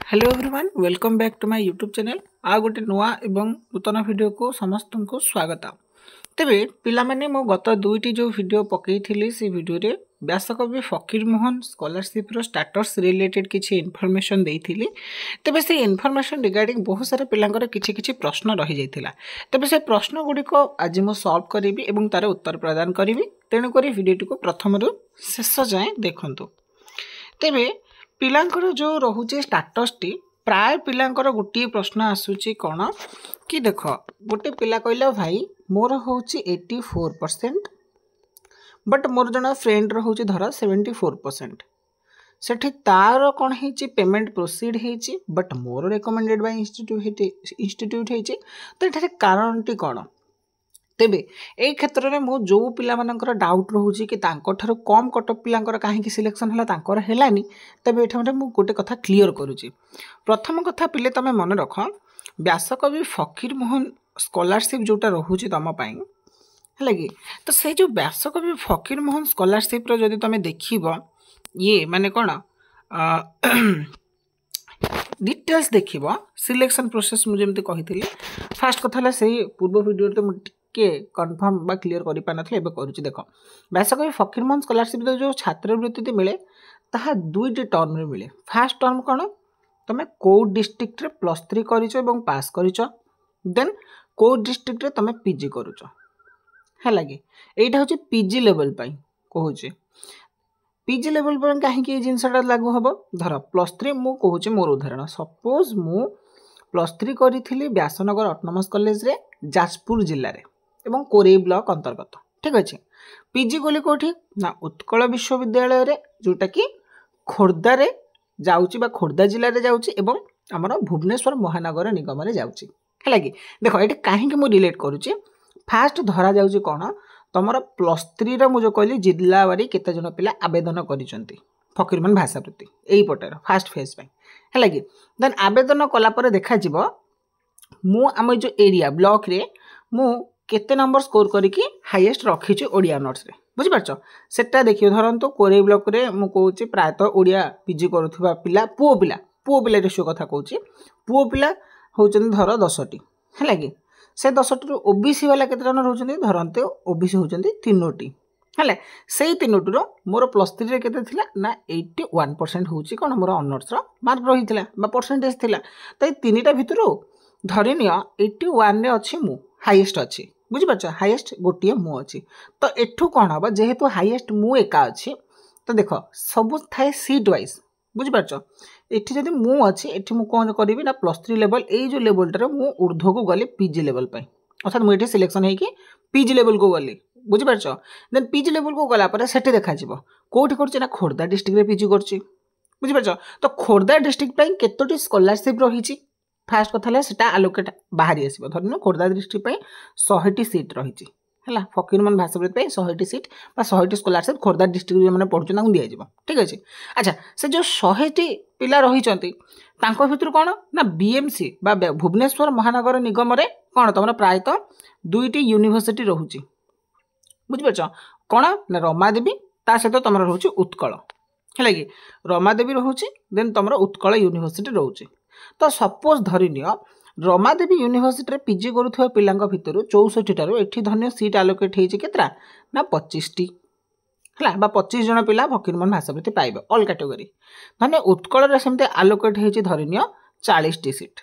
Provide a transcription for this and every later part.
Hello everyone welcome back to my YouTube channel आ गोटे नुआ एवं नूतन वीडियो को समस्त को स्वागत। तेबे पिला माने मो गत दुईटी जो वीडियो पकई थी से वीडियो रे व्यासकवि फकीरमोहन स्कॉलरशिप रो स्टेटस रिलेटेड किछि इन्फॉर्मेशन देइथिली। तेबे से इन्फॉर्मेशन रिगार्डिंग बहुत सारा पिलांकर किछि किछि प्रश्न रहि जाइथिला। तेबे से प्रश्न गुडी को आज मो सॉल्व करिवि एवं तार उत्तर प्रदान करिवि। तेणु करी वीडियो को प्रथम रु शेष जाए देखंतु। तेबे पिलांकर जो रोचे स्टाटस टी प्राय पिलांकर गोटे प्रश्न आसूची कौन कि देख गोटे पिला कहला भाई मोर हूँ 84% बट मोर जन फ्रेंड रोचे धर 74% सेठी तार कौन है पेमेंट प्रोसीड है but more recommended by institute है तो ये कारण टी कौन। तेबे ए क्षेत्र में मु जो पिला मानकर डाउट रोचे कि कम कटअप पिलांकर कहीं सिलेक्शन है तांकर हेलानी। तेबे एठे मु गोटे कथा क्लियर करूची। प्रथम कथा पिले तमे मन रख व्यासकवि फकीरमोहन स्कॉलरशिप जोटा रोचे तुम है कि तो से जो व्यासकवि फकीरमोहन स्कॉलरशिप रो जदि तमे देखिबो ये माने कौन डिटेल्स देखिबो सिलेक्शन प्रोसेस मुझे जमती कही फास्ट कथा से पूर्व वीडियो तो के कन्फर्म बा क्लियर करि पा नथले एबे करूची। देखो व्यासकवि फकीरमोहन स्कॉलरशिप जो छात्रवृत्ति मिले ताहा दुईटी टर्म रे मिले। फास्ट टर्म कौन तमे को डिस्ट्रिक्ट रे +3 करिचो एवं पास करिचो देन को डिस्ट्रिक्ट रे तमे पीजी करूचो है लगे एटा होची पीजी लेवल पई कहूची। पीजी लेवल पर कहीं जिनसटा लागू हम धर +3 मु कहूची मोर उदाहरण सपोज मु +3 करी व्यासनगर ऑटोनोमस कॉलेज रे जाजपुर जिल्ला रे एवं कोरेई ब्लॉक अंतर्गत ठीक अच्छे। पीजी गली कौटी ना उत्कल विश्वविद्यालय रे जोटा कि खोर्धा रे जाउची बा खोर्धा जिल्ला रे जाउची एवं हमर भुवनेश्वर महानगर निगम रे जाउची है कि देखो ये कहीं मु रिलेट करुची। फास्ट धरा जाउची कौन तुमर +3 रो मु जो कहली जिल्ला वारी केते जन पिला आवेदन करिसंती फकीरमोहन भाषावृत्ति एई पटर फास्ट फेज पई है कि देन आवेदन कला पर देखा जिवो मु आम जो एरिया ब्लॉक रे मु केते नंबर स्कोर करिकी हाईएस्ट रखीची ओडिया नोट्स रे बुझिपारछ सेटा देखियो धरंतु कोरेई ब्लॉक रे मु कहूची प्रायतः ओडिया पीजी करूथबा पिला पुओ पिला रेशियो कथा कहूची पुओ पिला होचन धर 10टी है कि से 10टी रो ओबीसी वाला केते जन रहउचंती धरंतु ओबीसी होचंती 3टी है से 3टी रो मोर +3 रे केते थिला ना 81% होची कोन मोर ऑनर्स रो मार्क रहितला बा परसेंटेज थिला तो 3टा भितरो धरिनिया 81 रे अछि मु हाईएस्ट अछि बुझिपारछ हाईएस्ट गोटे मु अच्छी तो एठू कौन हम जेहेतु हाईएस्ट मु एका अच्छी तो देख सब थाए सीट वाइज बुझिपारछ एठी जदि मु अच्छी एठी मु कौन करी ना +3 लेवल ए जो लेवलटार मु ऊर्ध्व को गली पीजी लेवल पे अर्थात मुझे सिलेक्शन है कि पीजी लेवल को गली बुझिपारछ देन पीजी लेवल को गला पर सेठी देखा जिवो कोठी करछि ना खोर्धा डिस्ट्रिक्ट रे पीजी करछि बुझिपारछ तो खोर्धा डिस्ट्रिक्ट पे केतोटी स्कॉलरशिप रहिछि फास्ट कथा सेटा आलोकेट बाहरी आसो धरन खोर्धा डिस्ट्रिक्ट 100टी सीट रही है Fakir Mohan भाषावृत्ति 100टी seat 100टी scholarship Khordha district जो मैंने पढ़ुना दि ठीक अच्छे। अच्छा से जो 100टी पिला रही भर कौन ना बीएमसी बा भुवनेश्वर महानगर निगम रे कौन तुम प्रायतः 2टी यूनिवर्सिटी रोचे बुझिपारछ कौन ना रमादेवी ता सहित तुम रोचे उत्कल है कि रमादेवी रोचे देन तुम उत्कल यूनिवर्सिटी रोचे तो सपोज धरिनियो रमादेवी यूनिवर्सिटी रे पीजी करुवा पिलांक भितर 64 ठारू एठी धन्य सीट आलोकेट होइछि केतरा ना 25टी हला बा 25 जन पिला फकीरमोहन भाषावृत्ति पाइबे ऑल कैटेगरी धन्य उत्कल रे सेमते आलोकेट होइछि धरिनियो 40टी सीट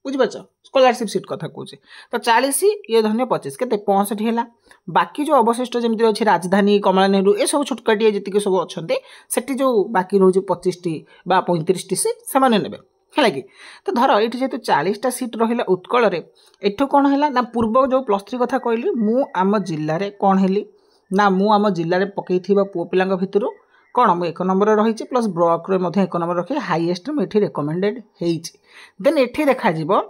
बुझिपारछ स्कॉलरशिप सीट कथा कहूछि तो 40 ये धन्य 25 केते 65 हैला बाकी जो अवशिष्ट जेमति अछि राजधानी कमला नेहरू ए सब छोटकाटिया जति सब अछन्ते सेठी जो बाकी रहउछि 25टी बा 35टी सीट से माने नेबे है कि तो धर ये जेहतु 40टा सीट रहा उत्कल एठू कौन है ना पूर्व जो +3 कथा कहली मु आम जिले में कौन हेली ना मु आम जिले में पकई पुओ पिला भितर कौन मुझे 1 नंबर रही प्लस ब्लॉक रे 1 नंबर रखी हाईएस्ट मुझे रिकमेंडेड देन एठी देखा जिवो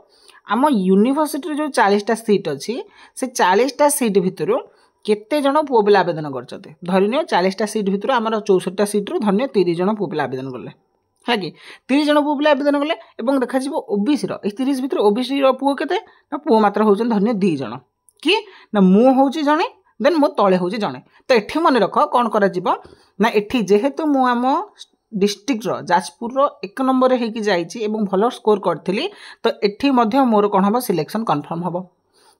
आम यूनिवर्सिटी जो 40टा सीट अच्छी से 40टा सीट भितर केते जन पुओ पिला आवेदन करछते धरिनियो 40टा सीट भितर आमर 64टा सीट रू धन्य 30 जन पुओ पिला आवेदन कले है कि 30 जन पुओ पिला आवेदन कले एवं देखा जिवो ओबीसी रो 30 भितर ओबीसी रो पुओ केते ना पुओ मात्र होउछन धन्य 2 जन कि ना मु होउची जने देन मो तळे होउची जने तो एठी मन रख कोन करा जिवो ना एठी जेहेतु मु आम डिस्ट्रिक्टर जाजपुर 1 नंबर होगी जाइए भल स्कोर करी तो एठी मोर कौन हम सिलेक्शन कन्फर्म हम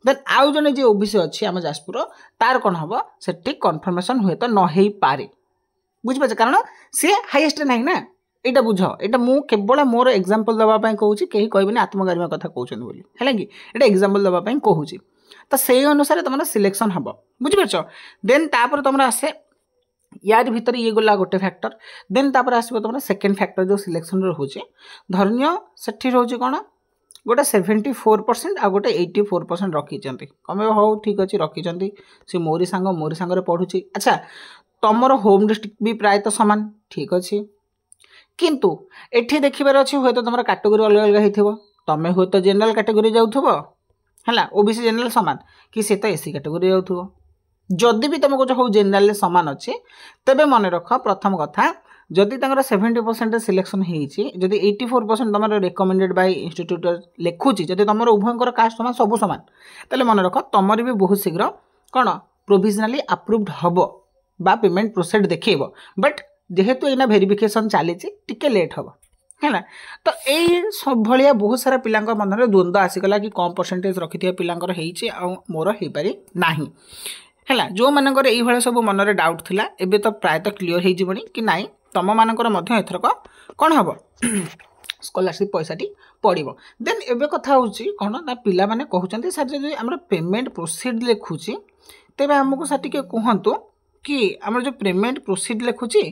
देन आउ जने जे ओबीसी अच्छी आम जाजपुर तार कौन हम से कन्फर्मेशन हुए तो न हो पारे बुझिपारे कारण सी हाइएस्ट ना ना यहाँ बुझ यहाँ मुझे केवल मोर एग्जांपल दवापाई कहूँ कहीं कहबे आत्मगारिमा कथा कहते बोली है कि ये एग्जांपल दवापाई कहूँ तो से अनुसार तुम सिलेक्शन हम बुझिपार देन तापर तुम आसे यार भीतर ये गला गोटे फैक्टर देन तापर आसो तुम सेकेंड फैक्टर जो सिलेक्शन रोचे धरनीय से रोचे कौन गोटे 74% आ गोटे 84% रखी कमे हो ठीक अच्छे रखी सी मोरी सांग पढ़ुची अच्छा तुमर होम डिस्ट्रिक्ट भी प्रायतः सामान ठीक अच्छे किंतु एठी देखिबार अच्छे हुए तो तुम कैटेगोरी अलग अलग हो तुम्हें हुए तो जनरल कैटेगोरी जाऊथबो है ओबीसी जनरल सामान कि सी तो एसी कैटेगोरी जाऊथबो जदि भी तुमको जो हो जनरल सामान अच्छे तेबे मन रख प्रथम कथा जदि 70% सिलेक्शन होती 84% तुम रेकमेंडेड बाय इंस्टीट्यूट लिखुची जदि तुम उभयंकर कास्ट सामान सब सामान तेल मन रख तुमर भी बहुत शीघ्र कौन प्रोविजनाली अप्रूव्ड हम बा पेमेंट प्रोसेड देखेब बट जेहेतु यहाँ वेरिफिकेशन चली लेट हम है तो यही सब भाया बहुत सारा पिला मन में द्वंद्व आसीगला कि कम परसेंटेज रखि पिलांकर मोर हो पारि ना है जो मानकर ये सब मन में डाउट थिला एबे तो प्रायतः क्लीयर हो जीवनी कि नाई तुम मानकर एथरक कौन हम स्कॉलरशिप पैसाटी पड़ो देन एबे कथा होची कौन ना पिला माने कहउचंती सर जदि हमर पेमेंट प्रोसीड लिखुची तेबे हमको सर टिके कहंतु कि हमर जो पेमेंट प्रोसीड लिखुची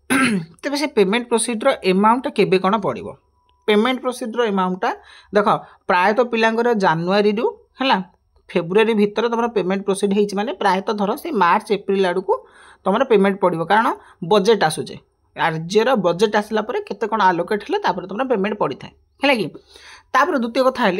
तेबे से पेमेंट प्रोसीडर अमाउंट केबे कौन पड़ो पेमेंट प्रोसीडर अमाउंट देख प्रायतः पिलांकर जानुआरी रु है फेब्रुआरी भितर तुम पेमेंट प्रोसीड होती माने प्रायतः धर से मार्च एप्रिल आड़ को तुम पेमेंट पड़ो कारण बजेट आसूचे राज्यर बजेट आसला केते कौन आलोकेट है तुम पेमेंट पड़ता है कि द्वितीय कथा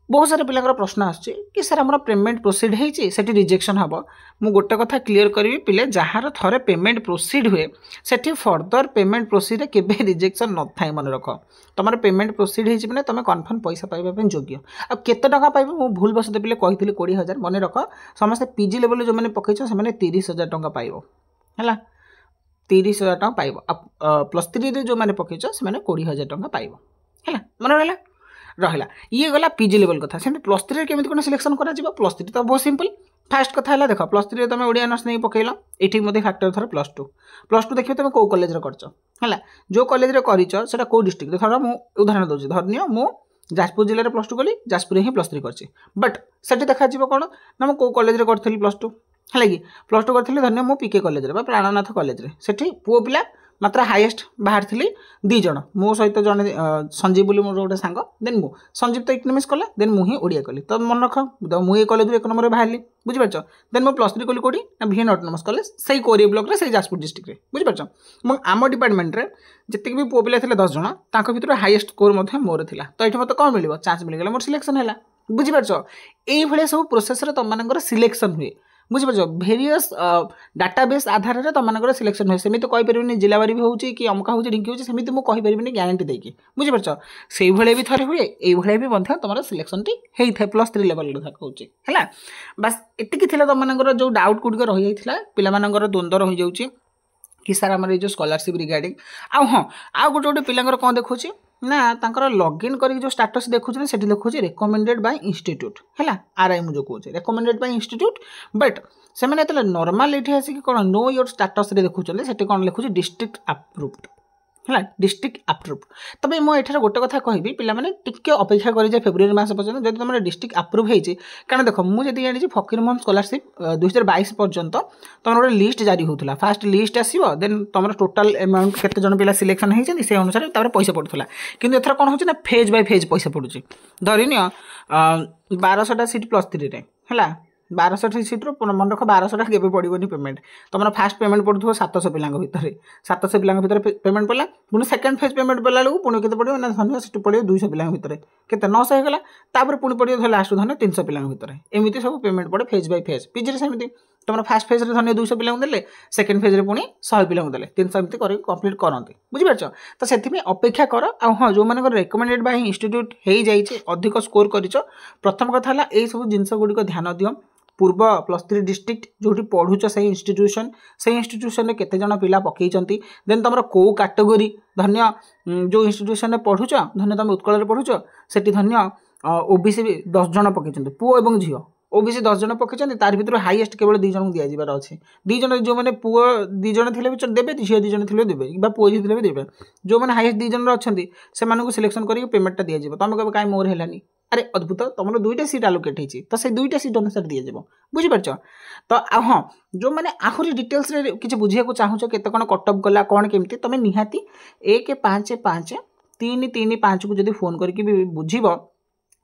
बहुत सारे पिला प्रश्न आसुच्ची सर आम पेमेंट प्रोसीड होती से रिजेक्शन हम मु गोटे कथा क्लीयर करी पिले जार थरे पेमेंट प्रोसीड हुए से फर्दर पेमेंट प्रोसीड केबे रिजेक्शन न था मन रख तुम पेमेंट प्रोसीड होती मैंने तुम कन्फर्म पैसा पाइबा योग्य आ केते टका पाइब मु भूल बस पिले कही 20,000 मन रख समस्ते पीजी लेवल जो मैंने पकईच से 30,000 टका पाइब है 30,000 टका पाइब +3 जो मैंने पकईच से 20,000 टका पाइब है मन रहा रहा ये गला पीजी लेवल कथा से +3 केमी कौन सिलेक्शन कर +3 तो बहुत सिंपल फास्ट कथा है देख +3 तुम ओडिया नर्स नहीं पकईल ये मत फैक्टर थर +2 देखिए तुम कौ कॉलेज कर जो कॉलेज कर कौ डिस्ट्रिक्ट थोड़ा मुझे उदाहरण दूसरी धरनीय मु जाजपुर जिले में +2 कली जाजपुर ही +3 कर बट से देखा कौन ना मुझे कॉलेज करी +2 है कि +2 करी धरनीय मु पीके कॉलेज प्राणनाथ कॉलेज से पुओ पिला मात्र हाईएस्ट बाहर थी 2 जन मो सहित जड़े संजीव बोली मोर गोटे सांग देन मु संजीव तो इकोनॉमिक्स कला देन मुझे ओडिया कली तो मन रख मुझे कॉलेज 1 नंबर बाहर बुझीपार देन मो +3 कली कौटी ना VN ऑटोनोमस कॉलेज से कोरिया ब्लॉक से जाजपुर डिस्ट्रिक्ट में बुझीपार आम डिपार्टमेंट में जितने भी पुओ पिला 10 जन भर हाईएस्ट स्कोर मोर था तो ये मत कौन मिल चान्स मिलगला मोर सिलेक्शन है बुझीपार ये सब प्रोसेस तुम सिलेक्शन हुए बुझीपार भेरियस डाटाबेस आधार में तुम सिलेक्शन हुए सेमती कहीपर जिलावारी भी होची कि अमका हो ढिंकी हो सेमती मुझे कहीपर ग्यारंटी देकी बुझीपार से भी थे हुए ये भी तुम सिलेक्शन टी होता है +3 लेवल कहूँ है बास एतिकी तुम जो डाउट गुड़िक रही जाता पिलाମାନଙ୍କର द्वंद्व रही जाऊँगी कि सार आम जो स्कॉलरशिप रिगार्डिंग हाँ आउ गोटे गोटे पिलांकर कौन देखुँ ना तांकर लॉगिन करी जो स्टेटस देखुचे से देखुँ रेकमेंडेड बाय इंस्टीट्यूट है आरआई मुझे कहूँ रेकमेंडेड बाय इंस्टीट्यूट बट से नॉर्मल ये आसिक कौन नो योर स्टेटस देखुं से कौन लिखुचे डिस्ट्रिक्ट अप्रूव्ड है डिस्ट्रिक्ट अप्रूव्ड तबे मुझे गोटे कथा कहबी पिलाने टिके अपेक्षा कर फेब्रुआरी मास पर्यटन जब तुम डिस्ट्रिक्ट अप्रूव होती कारण देख मुझे जानी फकीरमोहन स्कॉलरशिप 2022 पर्यंत तुम गोटे लिस्ट जारी होता फास्ट लिस्ट आसो देन तुम टोटाल अमाउंट केते जन पिला सिलेक्शन होती से अनुसार पैसा पड़ूला कि एथर कौन हो फेज बाय फेज पैसा पड़ुची धरनीय 1200 सीट +3 है 1200 सीट्रु मन रख 1200 के पड़ोनी पेमेंट तुम फास्ट पेमेंट पड़ो 700 पिला भितर 700 पिला भितर पेमेंट पड़ा पुणी सेकेंड फेज पेमेंट पड़ा बेलू पुणी के पड़ो ना धनिया सीट पड़ो 200 पिला भितर के 900 होगा तापर पुणी पड़ो लास्ट धनिया 300 पिला भितर एमती सब पेमेंट पड़े फेज बाय फेज पीजी सेमती तुम फास्ट फेज धनिया 200 पिला देले सेकेंड फेज पुणी 100 पिला देले 300 एमती कंप्लीट करते बुझीपार तो से अपेक्षा कर हाँ जो मान रेकमेंडेड बाय इंस्टीट्यूट हो जाए अधिक स्कोर कर प्रथम कथा है यही सब जिनस गुड़िक ध्यान दियो पूर्व +3 डिस्ट्रिक्ट जो पढ़ुच से इंस्टीट्यूशन में केते जण पिला पकईचंती देन तुम कौ कैटेगोरी धन्य जो इंस्टीट्यूशन में पढ़ुच धन्य तुम उत्कल पढ़ुच सेठी धन्य ओबीसी 10 जण पकईचंती पुओ एवं झियो ओबीसी 10 जण पकईचंती तार भितर हाईएस्ट केवल 2 जण दिया जिबार अछि 2 जण जो माने पुओ 2 जण थिले भी देबे झियो 2 जण थिले देबे बा पुओ थिले भी देबे जो माने हाईएस्ट 2 जण अछंती से मानकु सिलेक्शन करी पेमेंट दिया जिवो तुम कहबे काई मोर हेलानी अरे अद्भुत तुम 2टा सीट आलोकेट होती तो से 2टा सीट अनुसार दि जाव बुझीपार तो हाँ जो मैंने आहरी डिटेल्स किसी बुझे चाहूँ केत कौन कटअप गला कौन केमती तुम निहाती 155 को जब फोन करके बुझीब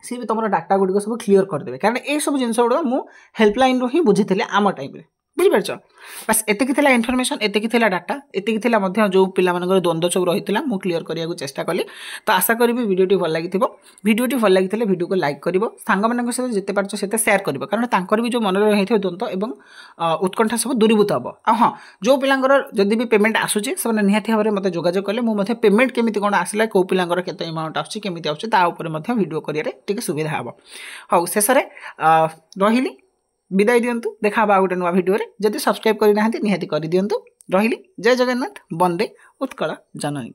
सी भी तुम डाटा गुड़िक सब क्लीयर करदे कारण ये सब जिन गुड़ा मुझे हेल्पलाइन ही बुझी आम टाइम बुझीपार बस एतिकी थिला इनफॉरमेशन एतिकी थिला डाटा एतिकी थिला मध्य जो पिला मानकर द्वंद्व सब रही मु क्लीयर करने चेष्टा कली तो आशा करी वीडियोटी भल लगी वीडियोटी भल लगी वीडियो को लाइक कर सांग मान सहित जिते पार्छ से शेयर कर कारण तांकर भी जो मन रही द्वंद्व एवं उत्कंठा सब दूरीभूत हम हाँ जो पिलांकर जदि भी पेमेंट आसूचे से निहाती भाव में मतलब जोगाजोग कले मुझे पेमेंट केमी कौन आसला कौ पिलांकर केते अमाउंट आसुची वीडियो करिए सुविधा हम हाँ शेष रही विदाय दिंतु देखा गोटे नुआ भिडियो जदि सब्सक्राइब करना निहाती कर दिंतु रही जय जगन्नाथ वंदे उत्कल जननी।